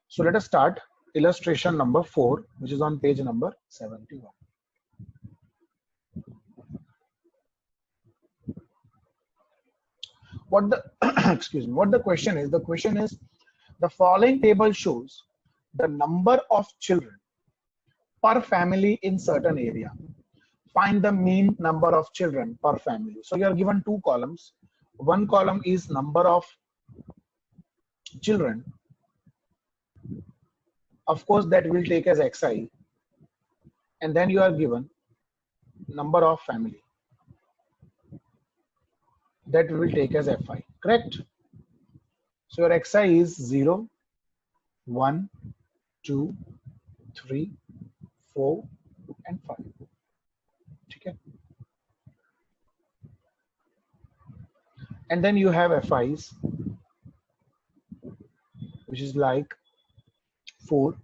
So let us start illustration number 4, which is on page number 71. What the excuse me, what the question is? The question is, the following table shows the number of children per family in certain area. Find the mean number of children per family. So you are given two columns. One column is number of children. Of course, that will take as xi. And then you are given number of family. That we will take as fi. Correct? So your xi is 0, 1, 2, 3, 4, and 5. Okay. And then you have FIs, which is like 4,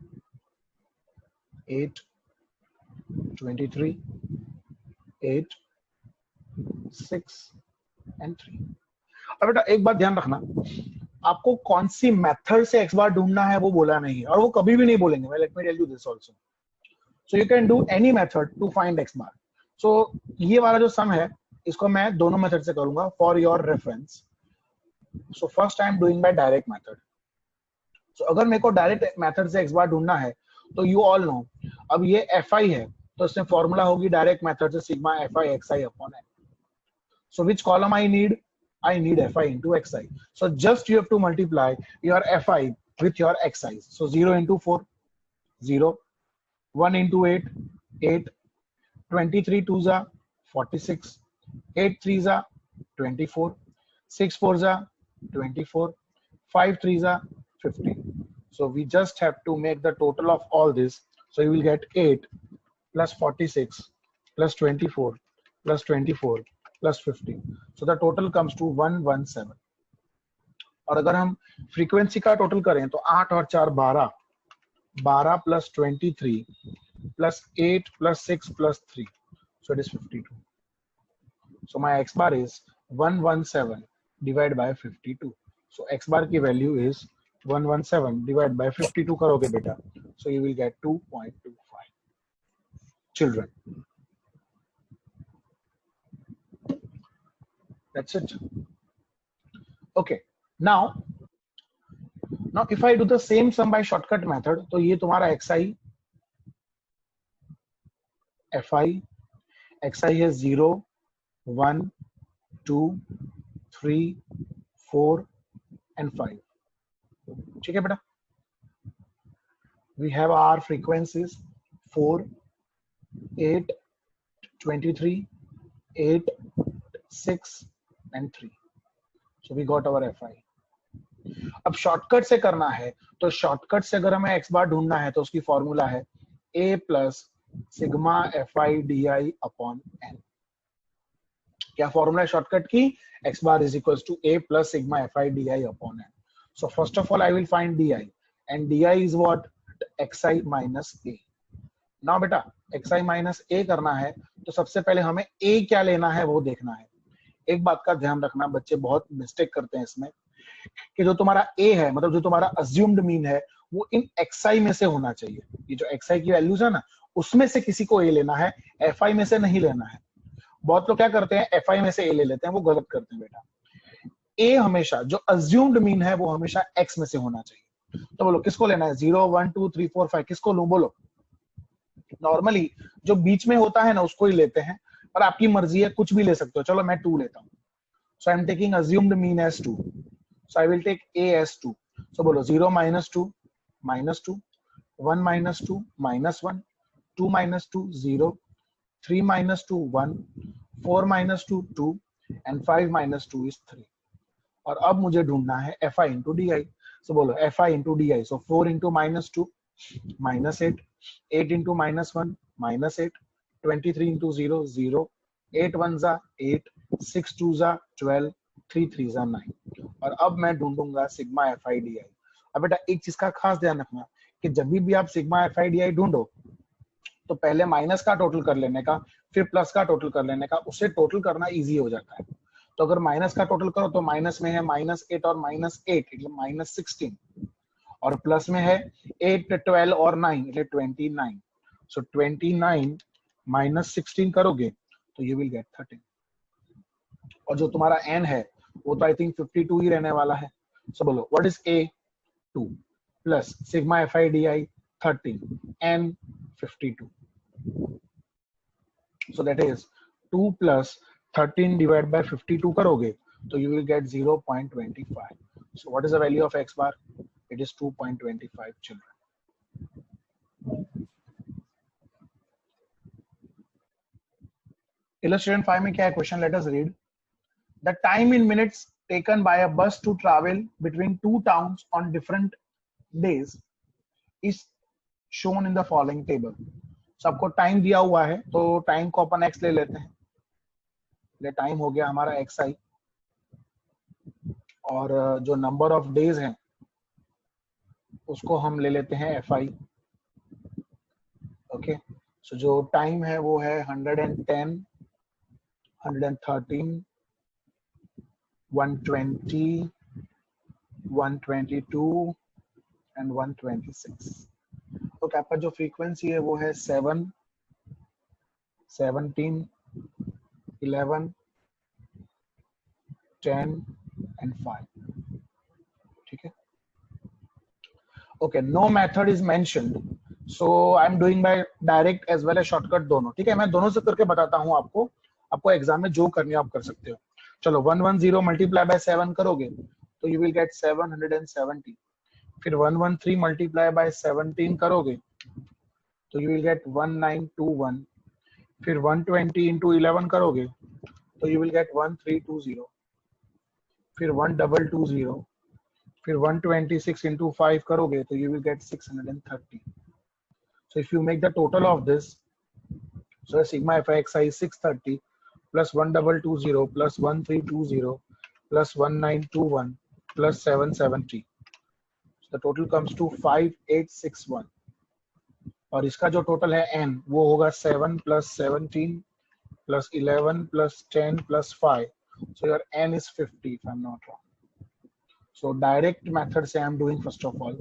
8, 23, 8, 6 and 3. अब बेटा एक बात ध्यान रखना, आपको कौन सी method से x बार ढूंढना है वो बोला नहीं है, और वो कभी भी नहीं बोलेंगे. Well, let me tell you this also. So you can do any method to find x bar. So ये वाला जो सम है इसको मैं दोनों मेथड से करूंगा for your reference. So first I am doing by direct method. So अगर मेरे को डायरेक्ट मेथड से x बार ढूंढना है तो you all know, अब ये fi है तो इसमें फॉर्मूला होगी डायरेक्ट मेथड से sigma fi xi upon n. So which column I need? I need fi into xi. So just you have to multiply your fi with your xi. So 0 into 4, 0, 1 into 8, 8, 23 2s are 46, 8 3s are 24, 6 4s are 24, 5 3s are 15. So we just have to make the total of all this. So you will get 8 plus 46 plus 24 plus 24 plus 15. So the total comes to 117. और अगर हम frequency का total करें तो 8 और 4 12, 12 plus 23 plus 8 plus 6 plus 3. So it is 52. So my x bar is 117 divided by 52. So x bar की value is 117 divided by 52 करोगे बेटा. So you will get 2.25 children. That's it. Okay. Now if I do the same sum by shortcut method, तो ये तुम्हारा xi fi xi है 0, 1, 2, 3, 4 and 5. ठीक है बेटा. We have our frequencies 4, 8, 23, 8, 6 and 3. So we got our fi. अब shortcut से करना है तो शॉर्टकट से अगर हमें x बार ढूंढना है तो उसकी फॉर्मूला है a plus sigma fi di upon n. क्या फॉर्मूला है शॉर्टकट की? x bar is equals to a plus sigma fi di upon n. So first of all I will find di, and di is what? xi minus a. Now बेटा xi minus a करना है तो सबसे पहले हमें a क्या लेना है वो देखना है. एक बात का ध्यान रखना, बच्चे बहुत मिस्टेक करते हैं इसमें कि जो तुम्हारा a है, मतलब जो तुम्हारा अज्यूम्ड मीन है, वो इन xi में से होना चाहिए. ये जो xi की वैल्यूज है ना, उसमें से किसी को a लेना है, fi में से नहीं लेना है. बहुत लोग क्या करते हैं, fi में से a ले लेते हैं, वो गलत करते हैं बेटा. a हमेशा जो अज्यूम्ड मीन है वो हमेशा x में से होना चाहिए. तो बोलो किसको लेना है? 0 1 2 3 4 5 किसको लूं? बोलो. नॉर्मली जो बीच में होता है ना उसको ही लेते हैं, पर आपकी मर्जी है, कुछ भी ले सकते हो. चलो मैं 2 लेता हूं. So I am taking assumed mean as 2. So I will take a as 2. So बोलो 0 minus 2 minus 2, 1 minus 2 minus 1, 2 minus 2 0, 3 minus 2 1, 4 minus 2 2 and 5 minus 2 is 3. और अब मुझे ढूंढना है fi into di. सो बोलो fi into di. So 4 into minus 2 minus 8, 8 into minus 1 minus 8, 23 into 0 0, 8 1s are 8, 6 2s are 12, 3 3s are 9. और अब मैं ढूंढूंगा सिग्मा fi di. अब बेटा एक चीज का खास ध्यान रखना कि जब भी आप सिग्मा fi di ढूंढो तो पहले माइनस का टोटल कर लेने का, फिर प्लस का टोटल कर लेने का. उससे टोटल करना इजी हो जाता है. तो अगर माइनस का टोटल करो तो माइनस में है -8 और -8 मतलब -16. और प्लस में है 8, 12 और 9 એટલે 29. सो 29 माइनस 16 करोगे तो यू विल गेट 13. और जो तुम्हारा n है वो तो आई थिंक 52 ही रहने वाला है. सो बोलो what is a 2 plus sigma fi di 13 n 52. So that is 2 plus 13 divided by 52 करोगे तो you will get 0.25. So what is the value of x bar? It is 2.25 children. Illustration 5 में क्या है question? Let us read. The time in minutes taken by a bus to travel between two towns on different days is shown in the following table. So आपको time दिया हुआ है तो time को अपन x ले लेते हैं. ये टाइम हो गया हमारा xi और जो नंबर ऑफ डेज हैं उसको हम ले लेते हैं fi. ओके सो जो टाइम है वो है 110, 113, 120, 122 एंड 126. ओके आपका जो फ्रीक्वेंसी है वो है 7, 17, 11, 10 and 5. ठीक है. Okay, no method is mentioned, so I'm doing by direct as well as shortcut दोनों. ठीक है, मैं दोनों से करके बताता हूँ आपको एग्जाम में जो करनी है आप कर सकते हो. चलो 110 मल्टीप्लाई बाय 7 करोगे तो you will get 770. फिर 113 मल्टीप्लाई बाय 17 करोगे तो you will get 1921. फिर 120 into 11 करोगे तो you will get 1320. फिर 1220. फिर 126 into 5 करोगे तो you will get 630. So if you make the total of this, so sigma fi is 630 plus 1220 plus 1320 plus 1921 plus 770. So the total comes to 5861. और इसका जो टोटल है n वो होगा 7 plus 17 plus 11 plus 10 plus 5. So your n is 50 if I'm not wrong. So direct method से I am doing first of all.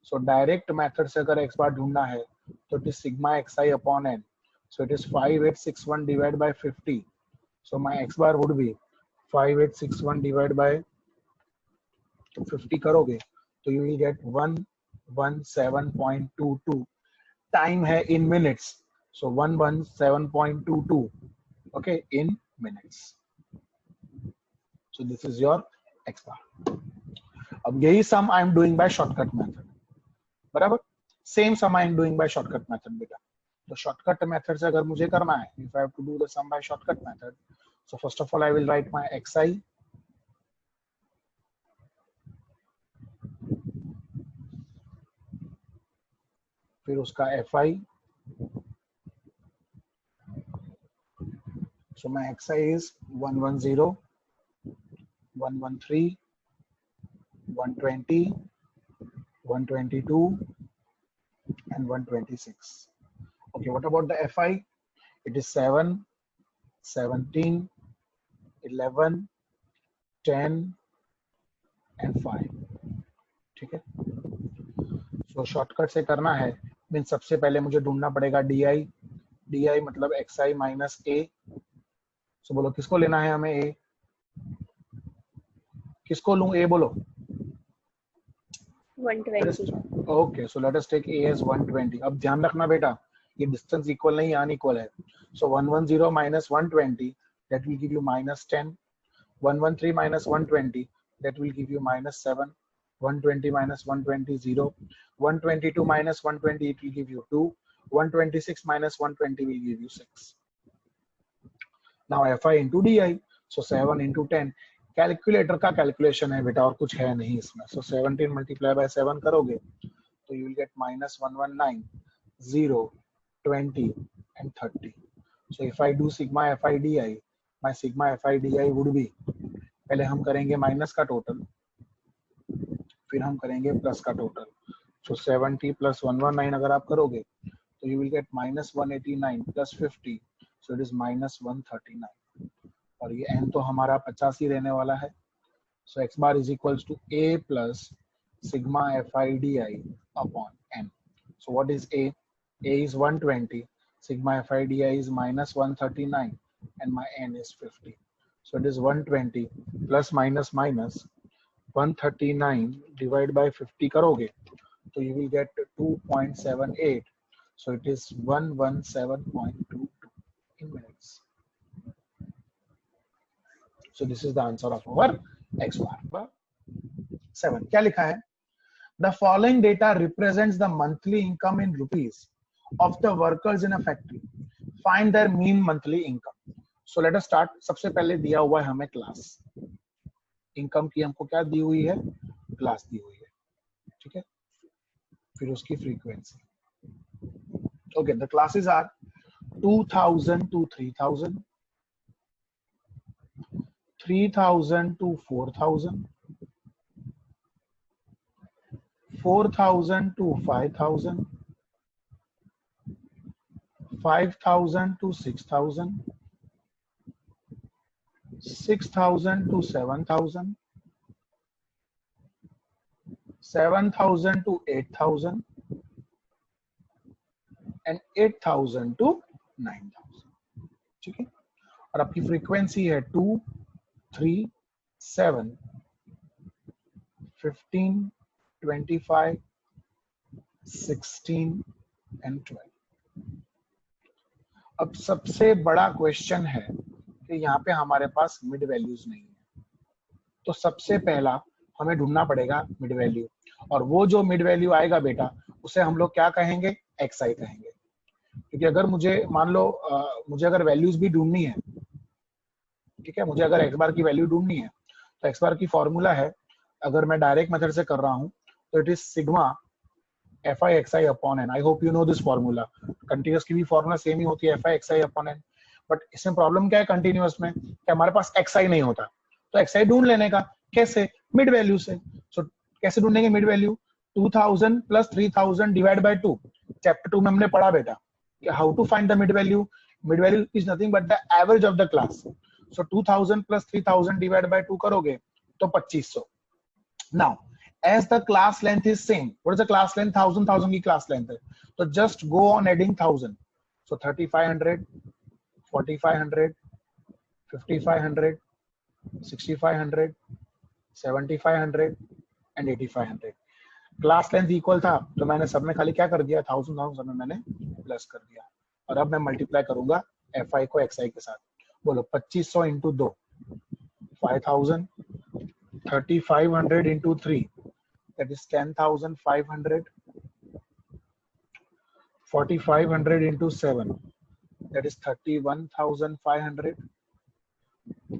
So direct method से अगर x bar ढूंढना है तो it is sigma xi upon n. So it is 5861 divided by 50. So my x bar would be 5861 divided by 50 करोगे तो you will get 117.22. Time है in minutes. So 117.22. Okay, in minutes. So this is your x bar. अब यही sum I am doing by shortcut method. बराबर same sum I am doing by shortcut method बेटा. तो shortcut method से अगर मुझे करना है, if I have to do the sum by shortcut method, so first of all I will write my xi, फिर उसका fi. So my xi is 110, 113, 120, 122 and 126. Okay, what about the fi? It is 7, 17, 11, 10 and 5. ठीक है. So shortcut से करना है mean सबसे पहले मुझे ढूंढना पड़ेगा di मतलब xi माइनस a. सो बोलो किसको लेना है हमें a, किसको लूं a बोलो. 120. Okay, so let us take a as 120. अब ध्यान रखना बेटा ये डिस्टेंस इक्वल नहीं अनइक्वल है. So 110 minus 120 that will give you minus 10. 113 minus 120 that will give you minus 7. 120 minus 120 0. 122 minus 120 it will give you 2. 126 minus 120 will give you 6. Now fi into di. So 7 into 10. Calculator का calculation है बेटा और कुछ है नहीं इसमें. So 17 multiply by 7 करोगे तो you will get minus 119, 0, 20 and 30. So if I do sigma fi di, my sigma fi di would be, पहले हम करेंगे माइनस का टोटल फिर हम करेंगे प्लस का टोटल. So 70 plus 119 अगर आप करोगे तो you will get minus 189 plus 50. So it is minus 139. और ये n तो हमारा 50 ही रहने वाला है. So x bar is equals to a plus sigma fi di upon n. So what is A? A is 120. Sigma fi di is minus 139 and my n is 50. So it is 120 plus minus minus 139 divided by 50 karoge. So you will get 2.78. So it is 117.22 in minutes. So this is the answer of our X bar. 7. क्या लिखा है? The following data represents the monthly income in rupees of the workers in a factory. Find their mean monthly income. So let us start. सबसे पहले दिया हुआ है हमें class. Income की हमको क्या दी हुई है? क्लास दी हुई है. ठीक है. फिर उसकी frequency. Okay, the classes are 2000 to 3000, 3000 to 4000, 4000 to 5000, 5000 to 6000, 6000 to 7000, 7000 to 8000, and 8000 to 9000. ठीक है. और आपकी फ्रीक्वेंसी है 2, 3, 7, 15, 25, 16 and 12. अब सबसे बड़ा क्वेश्चन है कि यहाँ पे हमारे पास मिड वैल्यूज नहीं है, तो सबसे पहला हमें ढूंढना पड़ेगा मिड वैल्यू, और वो जो मिड वैल्यू आएगा बेटा उसे हम लोग क्या कहेंगे? XI कहेंगे. क्योंकि अगर मुझे मान लो मुझे अगर वैल्यूज भी ढूंढनी है, ठीक है, मुझे अगर x बार की वैल्यू ढूंढनी है तो x बार की फॉर्मूला है, अगर मैं डायरेक्ट मेथड से कर रहा हूं तो it is sigma fi xi upon n. I hope you know this formula. Continuous की भी फॉर्मूला सेम ही होती है, fi xi upon n. But इसमें प्रॉब्लम क्या है कंटिन्यूअस में, कि हमारे पास xi नहीं होता, तो xi ढूंढ लेने का. कैसे? मिड वैल्यू से. सो कैसे ढूंढेंगे mid value? 2000 plus 3000 divide by 2. Chapter 2 में हमने पढ़ा बेटा how to find the mid value. Mid value is nothing but the average of the class. So 2000 plus 3000 divided by 2 करोगे तो 2500. Now as the class length is same, what is the class length? 1000 की class length है, so just go on adding 1000. So 3500, 4500, 5500, 6500, 7500 and 8500. Class length equal था तो मैंने सब में खाली क्या कर दिया? 1000 सब में मैंने प्लस कर दिया. और अब मैं मल्टीप्लाई करूंगा fi को xi के साथ. बोलो 2500 into 2 5000, 3500 into 3 that is 10,500, 4500 into 7 that is 31,500,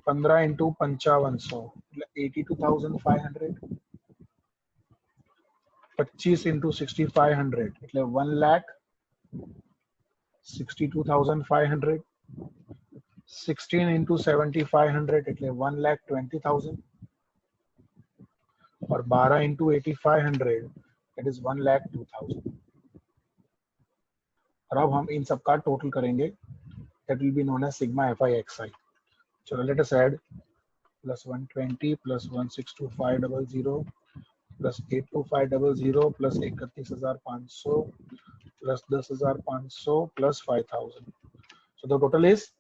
15 into 5500 82,500, 25 into 6,500 એટલે 1,62,500, 16 into 7,500 એટલે 1,20,000 और 12 into 8,500 that is 1,02,000. और अब हम इन सब का टोटल करेंगे, that will be known as sigma fi xi. चलो let us add plus 120 plus 162500 plus 82500 plus 31,500 plus 10,500 plus 5,000. So the total is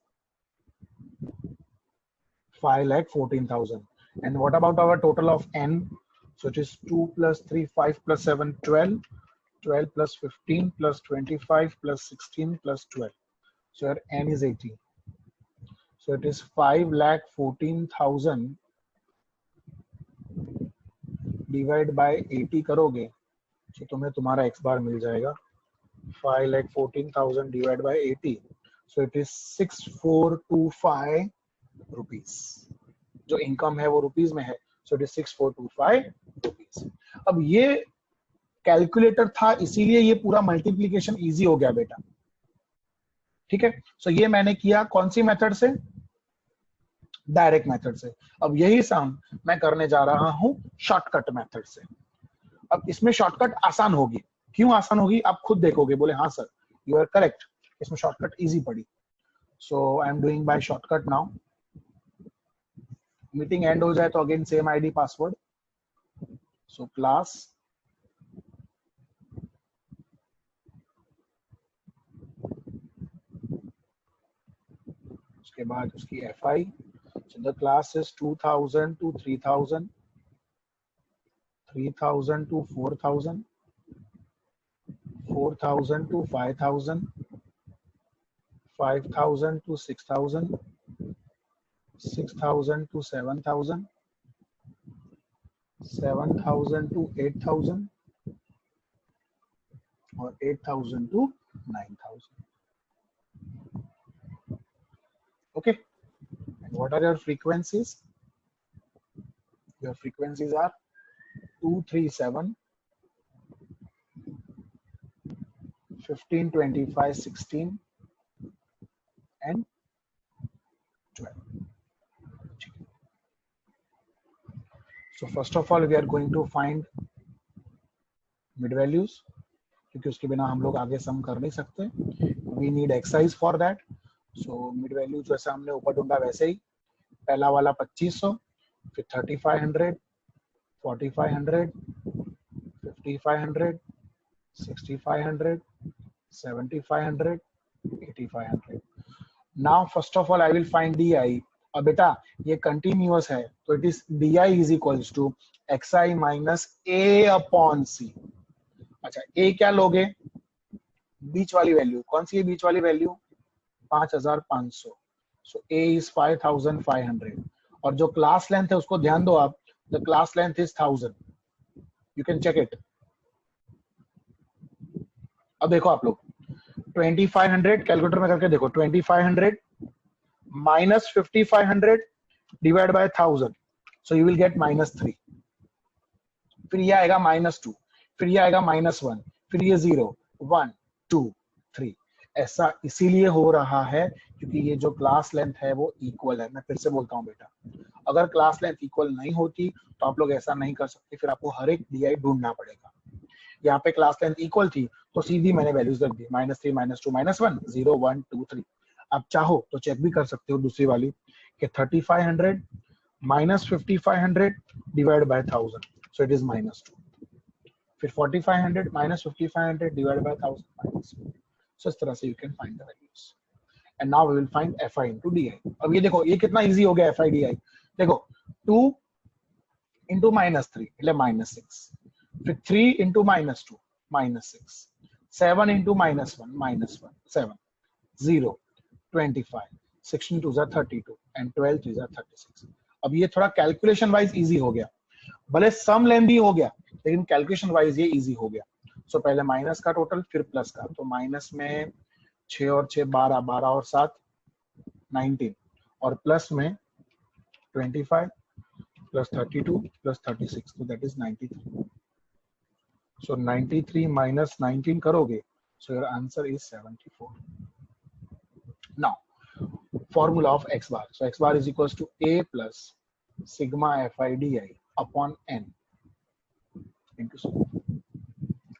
5,14,000. And what about our total of n? So it is 2 plus 3, 5 plus 7, 12, 12 plus 15 plus 25 plus 16 plus 12. So your n is 18. So it is 5,14,000 divide by 80 करोगे तो तुम्हें तुम्हारा x बार मिल जाएगा 5,14,000 divide by 80. So it is 6425 rupees. जो income है वो rupees में है, सो इट इज 6425 रुपीस. अब ये कैलकुलेटर था इसीलिए ये पूरा मल्टीप्लीकेशन इजी हो गया बेटा. ठीक है. सो ये मैंने किया कौन सी मेथड से? डायरेक्ट मेथड से. अब यही सम मैं करने जा रहा हूं शॉर्टकट मेथड से. अब इसमें शॉर्टकट आसान होगी. क्यों आसान होगी आप खुद देखोगे. बोले हाँ सर यू आर करेक्ट, इसमें शॉर्टकट इजी पड़ी. So I am doing by shortcut now. Meeting end हो जाए तो again same ID password. So class उसके बाद उसकी FI. So the class is 2000 to 3000, 3000 to 4000, 4000 to 5000, 5000 to 6000, 6000 to 7000, 7000 to 8000, or 8000 to 9000. Okay. And what are your frequencies? Your frequencies are 237, 15, 25, 16, and 12. So first of all, we are going to find mid values, क्योंकि उसके बिना हम लोग आगे सम कर नहीं सकते. We need exercise for that. So mid value जैसे हमने ऊपर ढूंढा वैसे ही. पहला वाला 2500, फिर 3500, 4500, 5500, 6500, 7500, 8500. Now first of all I will find DI. अब बेटा ये कंटिन्यूअस है तो it is DI is equals to XI minus A upon C. अच्छा A क्या लोगे? बीच वाली वैल्यू. कौन सी है बीच वाली वैल्यू? 5500. सो A इज 5500 और जो क्लास लेंथ है उसको ध्यान दो आप. The class length is 1000. You can check it. अब देखो आप लोग 2500 कैलकुलेटर में करके देखो. 2500 minus 5500 divided by 1000, so you will get -3. फिर ये आएगा -2, फिर ये आएगा -1, फिर ये 0, 1, 2, 3. ऐसा इसीलिए हो रहा है क्योंकि ये जो क्लास लेंथ है वो इक्वल है. मैं फिर से बोलता हूँ बेटा, अगर क्लास लेंथ इक्वल नहीं होती तो आप लोग ऐसा नहीं कर सकते. फिर आपको हर एक DI ढूंढना पड़ेगा. यहाँ पे क्लास लेंथ इक्वल थी तो सीधी मैंने वैल्यूज रख दी. -3, -2, -1, 0, 1, 2, 3. आप चाहो तो चेक भी कर सकते हो दूसरी वाली कि 3500 minus 5500 divide by 1000, so it is -2. फिर 4500 माइनस 5500 डिवाइड बाय 1000 -2. सो इस तरह से you can find the values. And now we will find FI into DI. अब ये देखो ये कितना इजी हो गया FI DI. देखो 2 इंटू -3 એટલે -6, फिर 3 into -2 -6, 7 into -1 -1, 7, 0, 25, 16 2 are 32 and 12 3 are 36. अब ये थोड़ा कैलकुलेशन वाइज इजी हो गया. भले सम लेंथी हो गया लेकिन कैलकुलेशन वाइज ये इजी हो गया. सो पहले माइनस का टोटल फिर प्लस का. तो माइनस में 6 और 6 12, 12 और 7 19, और प्लस में 25 प्लस 32 प्लस 36, तो दैट इज 93. सो 93 माइनस 19 करोगे so your answer is 74. Now, formula of x bar. So x bar is equals to A plus sigma FI DI upon N into C.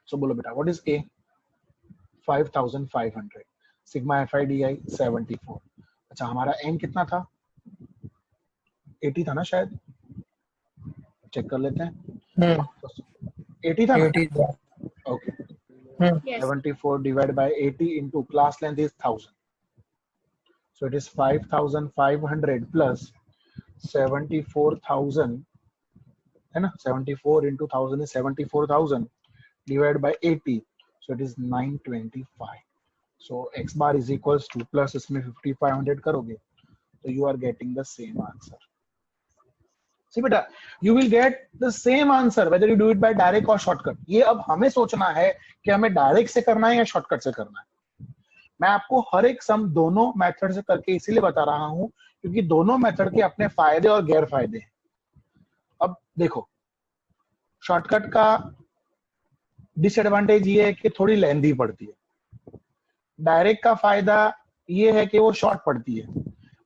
So bolo beta, what is A? 5500. Sigma FI DI 74. अच्छा हमारा N कितना था? 80 था ना शायद. Check कर लेते हैं. 80 था ना? Okay. 74 divided by 80 into class length is 1000. So it is 5500 plus 74,000, है ना? 74 into 1000 is 74,000 divided by 80. So it is 925. So x bar is equals to plus इसमें 5500 करोगे तो you are getting the same answer. See बेटा, you will get the same answer whether you do it by direct or shortcut. ये अब हमें सोचना है कि हमें डायरेक्ट से करना है या शॉर्टकट से करना है. मैं आपको हर एक सम दोनों मेथड से करके इसीलिए बता रहा हूं क्योंकि दोनों मेथड के अपने फायदे और गैर फायदे हैं. अब देखो शॉर्टकट का डिसएडवांटेज ये है कि थोड़ी लेंथी पड़ती है. डायरेक्ट का फायदा ये है कि वो शॉर्ट पड़ती है.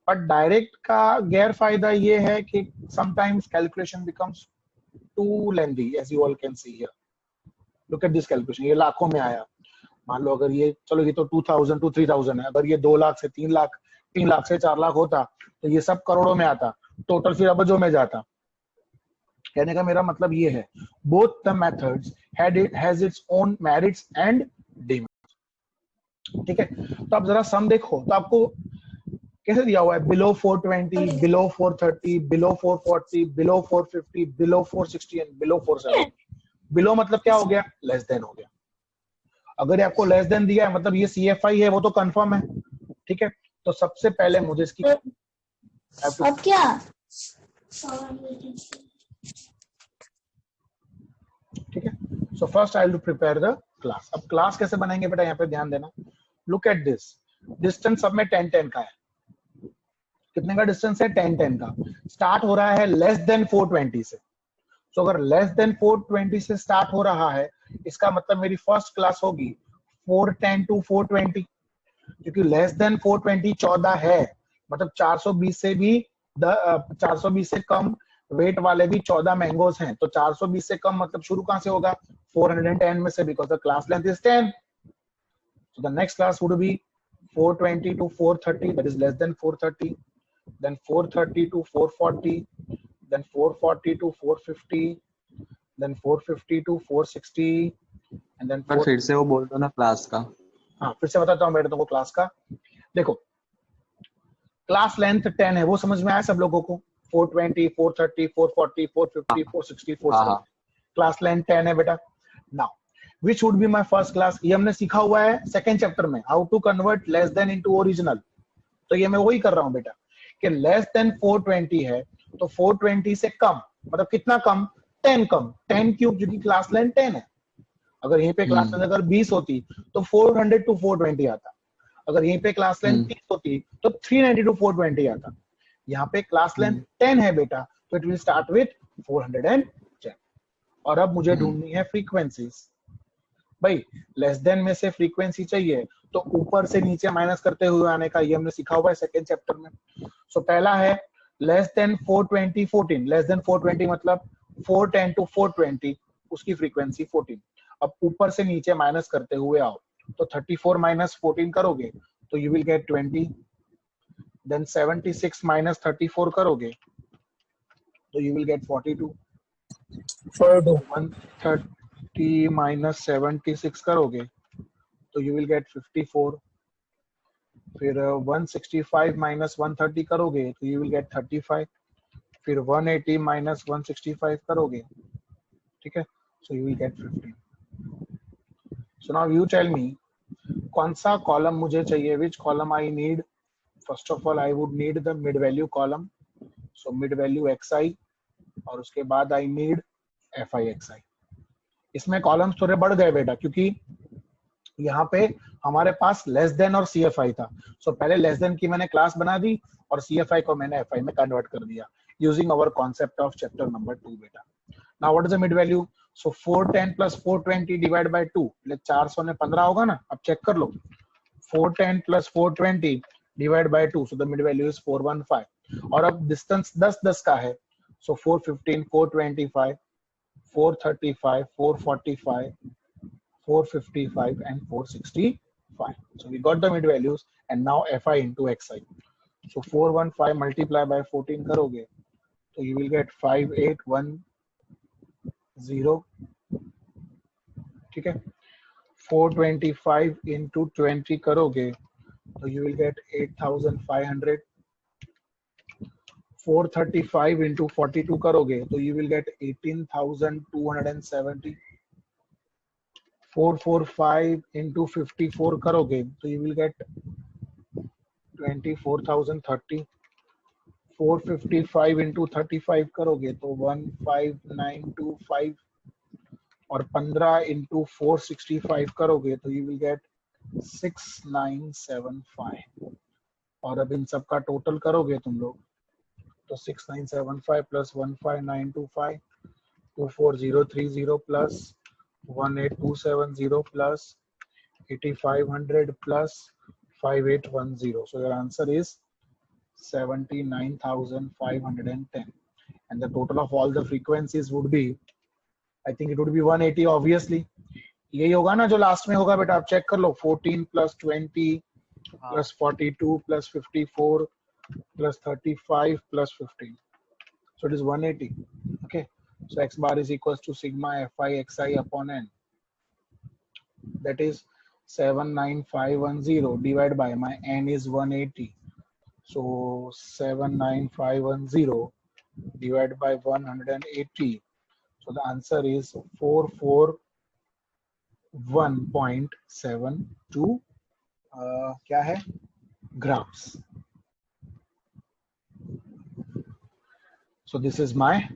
बट डायरेक्ट का गैर फायदा ये है कि sometimes calculation becomes too lengthy, as you all can see here. Look at this calculation. ये लाखों में आया. मान लो अगर ये चलो ये तो 2000 to 3000 है. अगर ये 2 लाख से 3 लाख, 3 लाख से 4 लाख होता तो ये सब करोड़ों में आता. टोटल फिर अबजों में जाता. कहने का मेरा मतलब ये है, both the methods has its own merits and demerits. ठीक है, तो आप जरा सम देखो तो आपको कैसे दिया हुआ है, below 420, below 430, below 440, below 450, below 460 and below 470. Below मतलब क्या हो गया, लेस देन हो गया. अगर आपको लेस देन दिया है मतलब ये CFI है, वो तो कंफर्म है. ठीक है, तो सबसे पहले मुझे इसकी अब क्या ठीक है. So first I will prepare the class. अब क्लास कैसे बनाएंगे बेटा, यहाँ पे ध्यान देना. लुक एट दिस, डिस्टेंस सब में 10-10 का है. कितने का डिस्टेंस है, 10-10 का. स्टार्ट हो रहा है लेस देन 420 से. तो अगर लेस देन 420 से स्टार्ट हो रहा है, इसका मतलब मेरी फर्स्ट क्लास होगी 410 टू 420, क्योंकि लेस देन 420 14 है, मतलब 420 से भी 420 से कम वेट वाले भी 14 मैंगोज हैं. तो 420 से कम मतलब शुरू कहां से होगा, 410 में से, because the class length is 10. So the next class would be 420 to 430, that is less than 430, then 430 to 440, then 440 to 450, then 450 to 460, and then पर फिर से वो बोल दो ना क्लास का. हाँ, फिर से बताता हूँ बेटा तुमको क्लास का. देखो, क्लास लेंथ 10 है, वो समझ में आया सब लोगों को. 420, 430, 440, 450, 460, 470. क्लास लेंथ 10 है बेटा. Now which would be my first class, ये हमने सीखा हुआ है सेकंड चैप्टर में, how to convert less than into original. तो ये मैं वही कर रहा हूँ बेटा कि लेस देन 420 है तो 420 से कम मतलब कितना कम, 10 कम. 10 क्यों, क्योंकि क्लास लेंथ 10 है. अगर यहीं पे क्लास लेंथ अगर 20 होती तो 400 टू 420 आता. अगर यहीं पे क्लास लेंथ 30 होती तो 390 टू 420 आता. यहाँ पे क्लास लेंथ 10 है बेटा, तो इट विल स्टार्ट विथ 410. और अब मुझे ढूंढनी है फ्रीक्वेंसीज. भाई लेस देन में से फ्रीक्वेंसी चाहिए तो ऊपर से नीचे माइनस करते हुए आने का, ये हमने सीखा हुआ है सेकंड चैप्टर में. सो पहला है लेस देन 420 14, लेस देन 420 मतलब 410 टू 420, उसकी फ्रीक्वेंसी 14. अब ऊपर से नीचे माइनस करते हुए आओ, तो 34 माइनस 14 करोगे तो you will get 20. Then 76 minus 34 करोगे तो यू विल गेट 42. 130 माइनस 76 करोगे तो यू विल गेट 54. फिर 165 माइनस 130 करोगे तो यू विल गेट 35. फिर 180 माइनस 165 करोगे, ठीक है, so you will get 15. So now you tell me कौन सा कॉलम मुझे चाहिए, which column I need. First of all I would need the mid value column, so mid value xi, और उसके बाद आई नीड fi xi. इसमें columns थोड़े बढ़ गए बेटा, क्योंकि यहाँ पे हमारे पास लेस देन और CFI था. सो पहले लेस देन की मैंने क्लास बना दी और CFI को मैंने FI में कन्वर्ट कर दिया using our concept of chapter number 2 बेटा. Now what is the mid value, so 410 plus 420 divide by 2, 400 में 15 होगा ना. अब चेक कर लो, 410 plus 420 divide by 2, so the mid value is 415. और अब डिस्टेंस 10-10 का है, सो 415, 425, 435, 445, 455 and 465. So we got the mid values and now fi into xi. So 415 multiply by 14 करोगे तो you will get 5810. ठीक है, 425 into 20 करोगे तो you will get 8500. 435 into 42 करोगे तो you will get 18270. 445 into 54 करोगे तो you will get 24030. 455 into 35 करोगे तो 15925. और 15 into 465 करोगे तो you will get 6975. और अब इन सब का टोटल करोगे तुम लोग तो 6975 plus 15925, 24030 plus 18270 plus 8500 plus 5810. So your answer is 79,510. And the total of all the frequencies would be, I think it would be 180 obviously. यही होगा ना जो लास्ट में होगा बेटा, आप चेक कर लो. 14 plus 20 plus 42 plus 54 plus 35 plus 15. So it is 180. Okay. So x bar is equals to sigma fi xi upon n. That is 79510 divided by my n is 180. So 79510 divided by 180. So the answer is 441.72 क्या है grams. So this is my